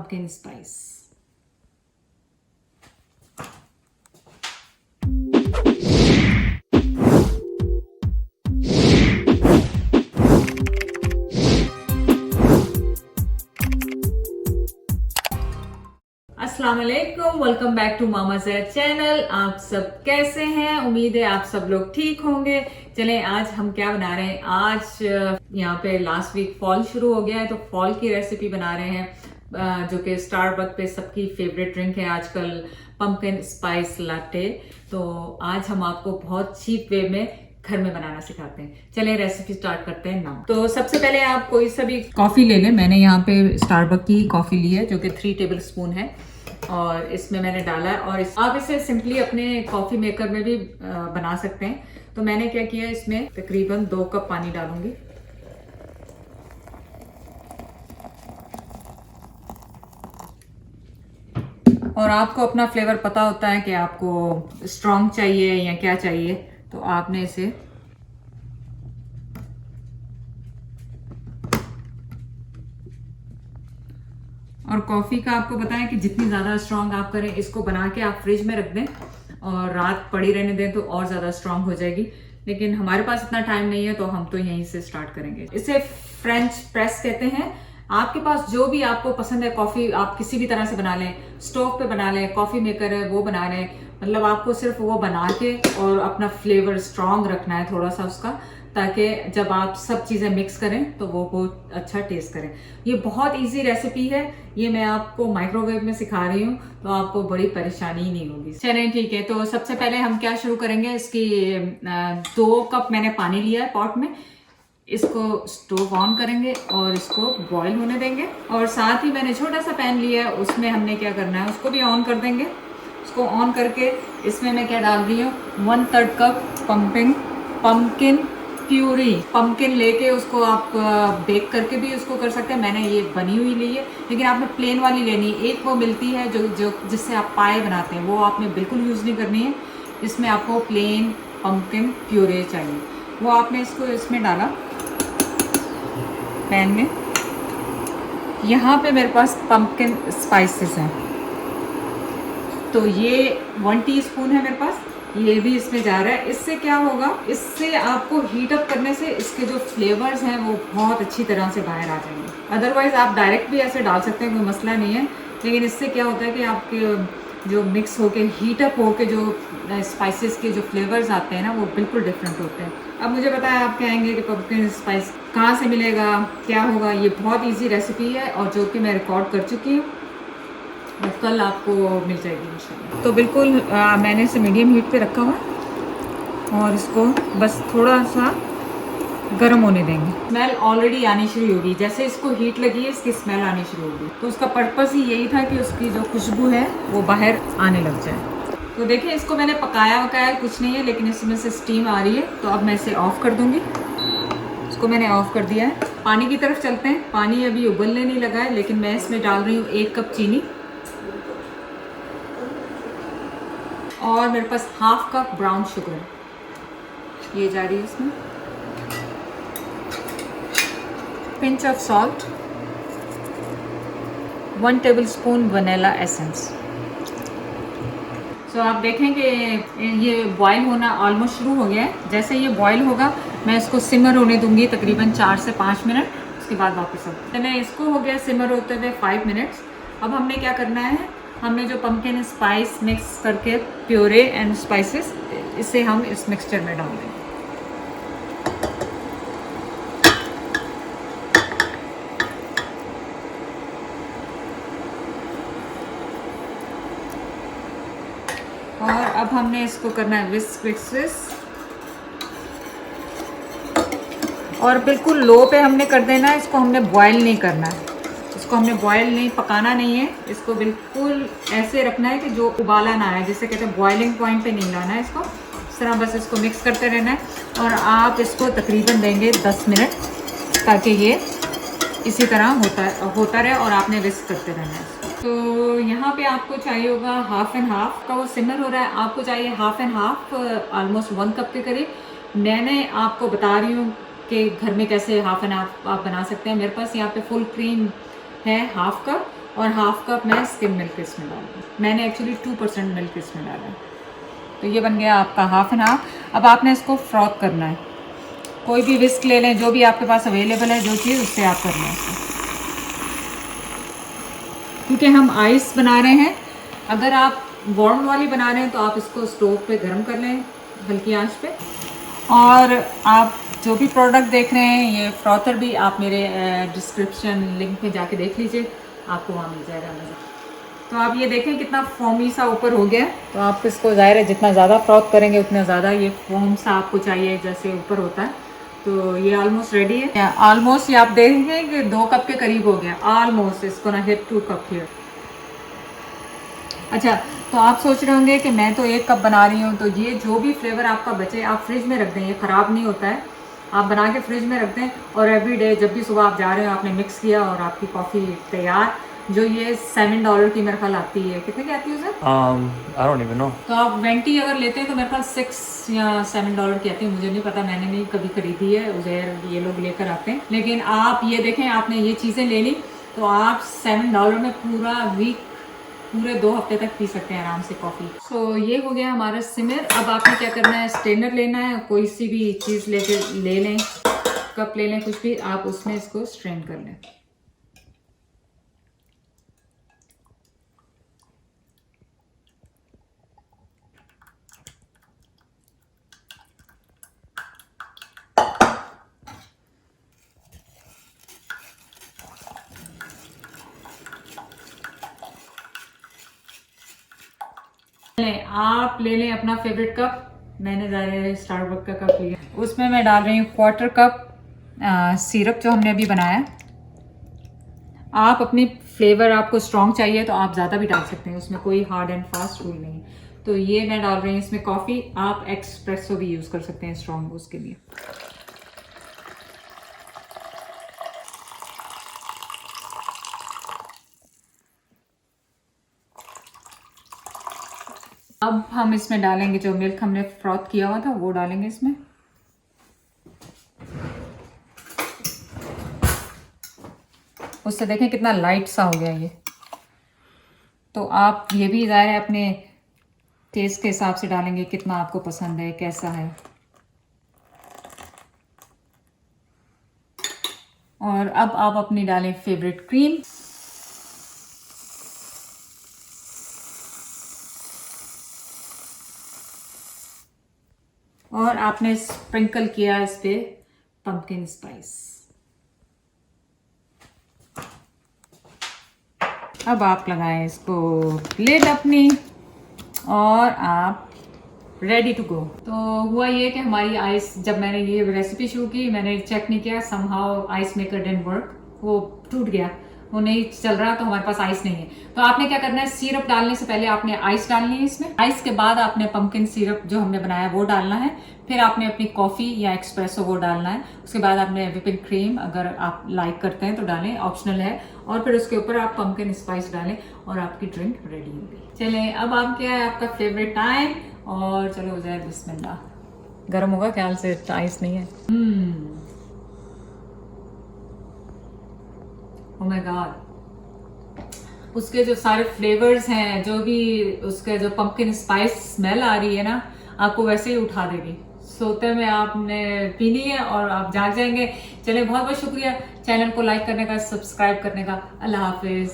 pumpkin spice. अस्सलाम वालेकुम, welcome back to Mama Zaid channel. आप सब कैसे हैं? उम्मीद है आप सब लोग ठीक होंगे। चलें, आज हम क्या बना रहे हैं। आज यहाँ पे लास्ट वीक फॉल शुरू हो गया है, तो फॉल की रेसिपी बना रहे हैं जो कि स्टारबक्स पे सबकी फेवरेट ड्रिंक है आजकल, पंपकिन स्पाइस लाटे। तो आज हम आपको बहुत चीप वे में घर में बनाना सिखाते हैं। चलें रेसिपी स्टार्ट करते हैं नाउ। तो सबसे पहले आप कोई सा भी कॉफ़ी ले लें। मैंने यहाँ पे स्टारबक्स की कॉफ़ी ली है जो कि 3 टेबल स्पून है, और इसमें मैंने डाला है। और आप इसे सिंपली अपने कॉफ़ी मेकर में भी बना सकते हैं। तो मैंने क्या किया, इसमें तकरीबन 2 कप पानी डालूंगी। और आपको अपना फ्लेवर पता होता है कि आपको स्ट्रॉन्ग चाहिए या क्या चाहिए, तो आपने इसे और कॉफ़ी का आपको बताएं कि जितनी ज़्यादा स्ट्रॉन्ग आप करें, इसको बना के आप फ्रिज में रख दें और रात पड़ी रहने दें तो और ज़्यादा स्ट्रॉन्ग हो जाएगी। लेकिन हमारे पास इतना टाइम नहीं है, तो हम तो यहीं से स्टार्ट करेंगे। इसे फ्रेंच प्रेस कहते हैं। आपके पास जो भी आपको पसंद है कॉफ़ी, आप किसी भी तरह से बना लें, स्टोव पे बना लें, कॉफ़ी मेकर है वो बना लें। मतलब आपको सिर्फ वो बना के और अपना फ्लेवर स्ट्रॉन्ग रखना है थोड़ा सा उसका, ताकि जब आप सब चीज़ें मिक्स करें तो वो बहुत अच्छा टेस्ट करें। ये बहुत इजी रेसिपी है। ये मैं आपको माइक्रोवेव में सिखा रही हूँ, तो आपको बड़ी परेशानी ही नहीं होगी। चलें ठीक है, तो सबसे पहले हम क्या शुरू करेंगे। इसकी 2 कप मैंने पानी लिया है पॉट में। इसको स्टोव ऑन करेंगे और इसको बॉईल होने देंगे। और साथ ही मैंने छोटा सा पैन लिया है, उसमें हमने क्या करना है, उसको भी ऑन कर देंगे। उसको ऑन करके इसमें मैं क्या डाल रही हूँ, 1/3 कप पम्पकिन प्यूरी। पम्पकिन लेके उसको आप बेक करके भी उसको कर सकते हैं। मैंने ये बनी हुई ली है, लेकिन आपने प्लेन वाली लेनी है। एक वो मिलती है जो जिससे आप पाए बनाते हैं, वो आपने बिल्कुल यूज़ नहीं करनी है। इसमें आपको प्लेन पम्पकिन प्यूरी चाहिए। वो आपने इसको इसमें डाला पैन में। यहाँ पे मेरे पास पम्पकिन स्पाइसेस हैं, तो ये 1 टीस्पून है मेरे पास, ये भी इसमें जा रहा है। इससे क्या होगा, इससे आपको हीट अप करने से इसके जो फ्लेवर्स हैं वो बहुत अच्छी तरह से बाहर आ जाएंगे। अदरवाइज आप डायरेक्ट भी ऐसे डाल सकते हैं, कोई मसला नहीं है। लेकिन इससे क्या होता है कि आपके जो मिक्स होके हीट अप होके जो स्पाइसेस के जो फ्लेवर्स आते हैं ना, वो बिल्कुल डिफरेंट होते हैं। अब मुझे बताया, आप कहेंगे कि पम्पकिन स्पाइस कहाँ से मिलेगा, क्या होगा। ये बहुत ईजी रेसिपी है और जो कि मैं रिकॉर्ड कर चुकी हूँ, और कल आपको मिल जाएगी इंशाल्लाह। तो बिल्कुल मैंने इसे मीडियम हीट पे रखा हुआ और इसको बस थोड़ा सा गर्म होने देंगे। स्मेल ऑलरेडी आनी शुरू होगी, जैसे इसको हीट लगी है इसकी स्मेल आनी शुरू होगी। तो उसका पर्पस ही यही था कि उसकी जो खुशबू है वो बाहर आने लग जाए। तो देखिए, इसको मैंने पकाया कुछ नहीं है, लेकिन इसमें से स्टीम आ रही है। तो अब मैं इसे ऑफ कर दूंगी। इसको मैंने ऑफ कर दिया है। पानी की तरफ चलते हैं। पानी अभी उबलने नहीं लगा है, लेकिन मैं इसमें डाल रही हूँ 1 कप चीनी, और मेरे पास 1/2 कप ब्राउन शुगर ये जा रही है इसमें। Pinch of salt, 1 tablespoon vanilla essence. तो आप देखें कि ये बॉईल होना ऑलमोस्ट शुरू हो गया है। जैसे ये बॉईल होगा, मैं इसको सिमर होने दूंगी तकरीबन 4 से 5 मिनट। उसके बाद वापस आऊँ। मैं इसको हो गया सिमर होते हुए 5 मिनट्स। अब हमने क्या करना है, हमने जो पम्पकिन स्पाइस मिक्स करके प्योरे एंड स्पाइसेस, इसे हम इस मिक्सचर में डाल देंगे। और अब हमने इसको करना है विस्क, और बिल्कुल लो पे हमने कर देना है। इसको हमने बॉयल नहीं करना है, इसको हमने बॉयल नहीं, पकाना नहीं है। इसको बिल्कुल ऐसे रखना है कि जो उबाला ना आए, जिसे कहते हैं बॉइलिंग पॉइंट पे नहीं लाना है इसको। इस तरह बस इसको मिक्स करते रहना है, और आप इसको तकरीबन देंगे 10 मिनट, ताकि ये इसी तरह होता रहे, और आपने विस्क करते रहना है। तो यहाँ पे आपको चाहिए होगा 1/2 एंड 1/2 का, वो सिमर हो रहा है। आपको चाहिए 1/2 एंड 1/2, ऑलमोस्ट 1 कप के करीब। मैंने आपको बता रही हूँ कि घर में कैसे 1/2 एंड 1/2 आप बना सकते हैं। मेरे पास यहाँ पे फुल क्रीम है 1/2 कप, और हाफ कप मैं स्किम मिल्क इसमें डालूँगी। मैंने एक्चुअली 2% मिल्क इसमें डाला है। तो ये बन गया आपका हाफ एंड हाफ। अब आपने इसको फ्रॉथ करना है। कोई भी विस्क ले लें, जो भी आपके पास अवेलेबल है, जो चीज़ उससे आप कर लें इसको, क्योंकि हम आइस बना रहे हैं। अगर आप वार्म वाली बना रहे हैं तो आप इसको स्टोव पे गर्म कर लें हल्की आंच पे। और आप जो भी प्रोडक्ट देख रहे हैं, ये फ्रॉथर भी आप मेरे डिस्क्रिप्शन लिंक में जाके देख लीजिए, आपको वहाँ मिल जाएगा मज़ा। तो आप ये देखें कितना फोमी सा ऊपर हो गया। तो आप इसको ज़ाहिर है जितना ज़्यादा फ्रॉथ करेंगे उतना ज़्यादा ये फोम सा आपको चाहिए जैसे ऊपर होता है। तो ये ऑलमोस्ट रेडी है। ऑलमोस्ट ये आप देखेंगे कि 2 कप के करीब हो गया ऑलमोस्ट। इसको ना हिट 2 कप हियर। अच्छा, तो आप सोच रहे होंगे कि मैं तो 1 कप बना रही हूँ, तो ये जो भी फ्लेवर आपका बचे आप फ्रिज में रख दें, ये ख़राब नहीं होता है। आप बना के फ्रिज में रख दें और एवरी डे जब भी सुबह आप जा रहे हो आपने मिक्स किया और आपकी कॉफ़ी तैयार। जो ये $7 की मेरे ख्याल आती है, कितने की आती है sir? I don't even know. तो आप 20 अगर लेते हैं तो मेरे ख्याल $6 या $7 की आती है, मुझे नहीं पता, मैंने नहीं कभी खरीदी है। उज़ैर ये लोग लेकर आते हैं। लेकिन आप ये देखें, आपने ये चीज़ें ले ली तो आप $7 में पूरा वीक, पूरे 2 हफ्ते तक पी सकते हैं आराम से कॉफ़ी। सो ये हो गया हमारा सिमर। अब आपने क्या करना है, स्ट्रेनर लेना है, कोई सी भी चीज़ ले लें, कप ले लें, कुछ भी, आप उसमें इसको स्ट्रेन कर लें। आप ले लें अपना फेवरेट कप। मैंने ज़्यादा स्टारबक्स का कप लिया, उसमें मैं डाल रही हूँ 1/4 कप सिरप जो हमने अभी बनाया। आप अपनी फ्लेवर, आपको स्ट्रॉन्ग चाहिए तो आप ज़्यादा भी डाल सकते हैं, उसमें कोई हार्ड एंड फास्ट रूल नहीं। तो ये मैं डाल रही हूँ इसमें कॉफ़ी। आप एक्सप्रेसो भी यूज़ कर सकते हैं स्ट्रॉन्ग उसके लिए। अब हम इसमें डालेंगे जो मिल्क हमने फ्रॉथ किया हुआ था, वो डालेंगे इसमें। उससे देखें कितना लाइट सा हो गया ये। तो आप ये भी ज़ाहिर है अपने टेस्ट के हिसाब से डालेंगे, कितना आपको पसंद है, कैसा है। और अब आप अपनी डालें फेवरेट क्रीम। और आपने स्प्रिंकल किया इस पे पंपकिन स्पाइस। अब आप लगाएं इसको लिड अपनी और आप रेडी टू गो। तो हुआ ये कि हमारी आइस, जब मैंने ये रेसिपी शुरू की मैंने चेक नहीं किया, somehow ice maker didn't work, वो टूट गया, वो नहीं चल रहा, तो हमारे पास आइस नहीं है। तो आपने क्या करना है, सिरप डालने से पहले आपने आइस डालनी है इसमें। आइस के बाद आपने पंपकिन सिरप जो हमने बनाया वो डालना है। फिर आपने अपनी कॉफ़ी या एक्सप्रेसो वो डालना है। उसके बाद आपने व्हिपिंग क्रीम अगर आप लाइक करते हैं तो डालें, ऑप्शनल है। और फिर उसके ऊपर आप पंपकिन स्पाइस डालें और आपकी ड्रिंक रेडी हो गई। चलें, अब आप क्या है आपका फेवरेट टाइम, और चलो उज़ैर बिस्मिल्लाह। गर्म होगा ख्याल से, आइस नहीं है। ओह माय गॉड, उसके जो सारे फ्लेवर्स हैं, जो भी उसके जो पंपकिन स्पाइस स्मेल आ रही है ना, आपको वैसे ही उठा देगी। सोते में आपने पीनी है और आप जाग जाएंगे। चलिए, बहुत बहुत शुक्रिया चैनल को लाइक करने का, सब्सक्राइब करने का। अल्लाह हाफिज।